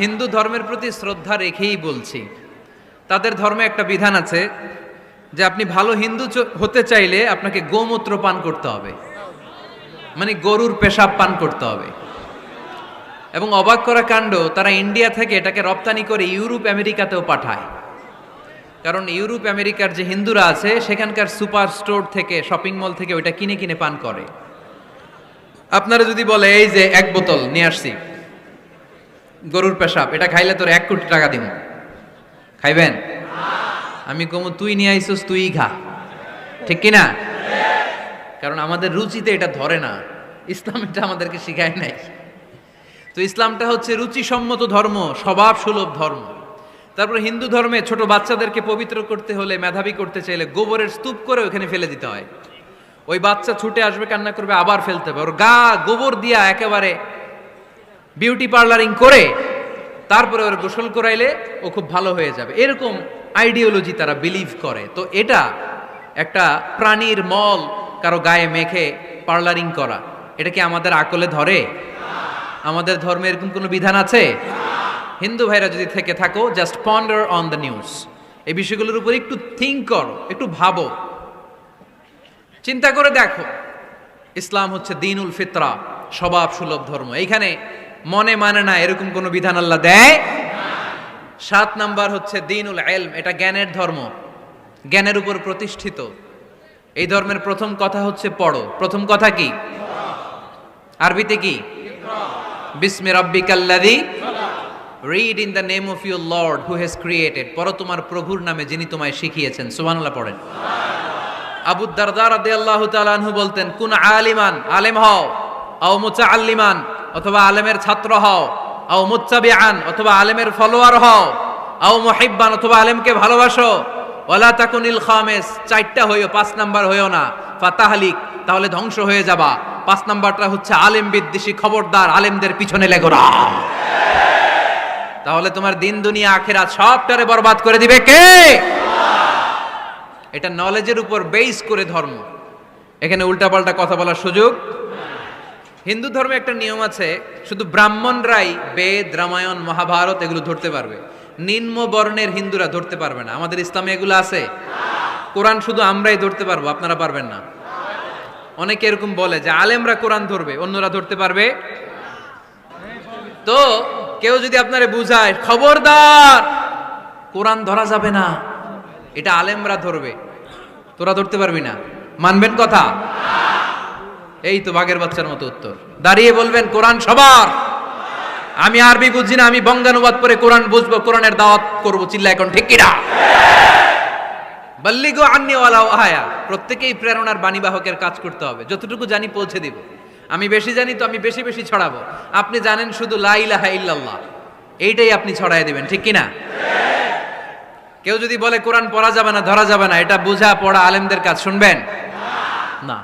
হিন্দু ধর্মের প্রতি শ্রদ্ধা রেখেই বলছি, তাদের ধর্মে একটা বিধান আছে যে আপনি ভালো হিন্দু হতে চাইলে আপনাকে গোমূত্র পান করতে হবে, মানে গরুর পেশাব পান করতে হবে। এবং অবাক করা কাণ্ড, তারা ইন্ডিয়া থেকে এটাকে রপ্তানি করে ইউরোপ আমেরিকাতেও পাঠায়। কারণ ইউরোপ আমেরিকার যে হিন্দুরা আছে সেখানকার সুপার স্টোর থেকে, শপিং মল থেকে ওইটা কিনে কিনে পান করে। আপনারা যদি বলে এই যে 1 বোতল নিয়ে আসছি গরুর পেশাব, এটা খাইলে তোর 1 কোটি টাকা দিব, খাইবেন? আমি কমু তুই নিয়ে আইসোস, তুই খা, ঠিক কিনা? কারণ আমাদের রুচিতে এটা ধরে না, ইসলাম এটা আমাদেরকে শিখায় নাই। তো ইসলামটা হচ্ছে রুচিসম্মত ধর্ম, স্বভাব সুলভ ধর্ম। তারপরে হিন্দু ধর্মে ছোট বাচ্চাদেরকে পবিত্র করতে হলে, মেধাবী করতে চাইলে গোবরের স্তূপ করে ওখানে ফেলে দিতে হয়। ওই বাচ্চা ছুটে আসবে, কান্না করবে, আবার ফেলতে হবে। ওর গা গোবর দিয়া একেবারে বিউটি পার্লারিং করে তারপরে ওর গোসল করাইলে ও খুব ভালো হয়ে যাবে, এরকম আইডিওলজি তারা বিলিভ করে। তো এটা একটা প্রাণীর মল কারো গায়ে মেখে পার্লারিং করা, এটা কি আমাদের আকলে ধরে? আমাদের ধর্মে এরকম কোনো বিধান আছে? হিন্দু ভাইরা যদি থেকে থাকো, just ponder on the news, এই বিষয়গুলোর উপর একটু থিঙ্ক করো, একটু ভাবো, চিন্তা করে দেখো। ইসলাম হচ্ছে দ্বীনুল ফিতরা, স্বভাব সুলভ ধর্ম। এইখানে মনে মানে না এরকম কোনো বিধান আল্লাহ দেয়। 7 নাম্বার হচ্ছে দ্বীনুল ইলম, এটা জ্ঞানের ধর্ম, জ্ঞানের উপর প্রতিষ্ঠিত। এই ধর্মের প্রথম কথা হচ্ছে পড়ো। প্রথম কথা কি? আরবিতে কি? বিসমি রাব্বিকাল্লাযী, read in the name of your lord who has created. পড়ো তোমার প্রভুর নামে যিনি তোমায় শিখিয়েছেন। সুবহানাল্লাহ পড়েন। আবু দারদা রাদিয়াল্লাহু তাআলা আনহু বলতেন, কুন আলিমান, আলেম হও, আও মুতাআল্লিমান, অথবা আলেমের ছাত্র হও, আও মুত্তাবিআন, অথবা আলেমের ফলোয়ার হও, আও মুহিব্বান, অথবা আলেমকে ভালোবাসো, ওয়ালা তাকুনিল খামিস, 4টা হইও, 5 নাম্বার হইও না, ফাতাহলিক, তাহলে ধ্বংস হয়ে যাবা। 5 নাম্বারটা হচ্ছে আলেম বিদ্বেষী, খবরদার আলেমদের পিছনে লেগো না, তাহলে তোমার দিন দুনিয়া আখিরাত সবটারে বরবাদ করে দিবে কে? এটা নলেজের উপর বেস করে ধর্ম, এখানে উল্টাপাল্টা কথা বলার সুযোগ। হিন্দু ধর্মে একটা নিয়ম আছে, শুধু ব্রাহ্মণরাই বেদ, রামায়ণ, মহাভারত এগুলো ধরতে পারবে, নিম্ন বর্ণের হিন্দুরা ধরতে পারবে না। আমাদের ইসলামে এগুলো আছে। কোরআন শুধু আমরাই ধরতে পারবো, আপনারা পারবেন না। অনেকে এরকম বলে যে আলেমরা কোরআন ধরবে, অন্যরা ধরতে পারবে। তো কেউ যদি আপনারে বুঝায় খবরদার কোরআন ধরা যাবে না, এটা আলেমরা ধরবে, তোরা ধরতে পারবি না, মানবেন কথা? এই তো বাঘের বাচ্চার মতো উত্তর। দাঁড়িয়ে বলবেন কোরআন সবার। আমি আরবি বুঝি না, আমি বঙ্গানুবাদ করে কোরআন বুঝবো, কোরআনের দাওয়াত করবো, চিল্লা এখন ঠিক কিনা? বাল্লিগু আন্নি ওয়ালাউ আয়া, প্রত্যেকেই প্রেরণার বাণীবাহকের কাজ করতে হবে। যতটুকু জানি পৌঁছে দিব। আমি বেশি জানি তো আমি বেশি বেশি ছড়াবো। আপনি জানেন শুধু লা ইলাহা ইল্লাল্লাহ, এইটাই আপনি ছড়াই দিবেন, ঠিক কিনা? কেউ যদি বলে কোরআন পড়া যাবে না, ধরা যাবে না, এটা বোঝা পড়া আলেমদের কাজ, শুনবেন না।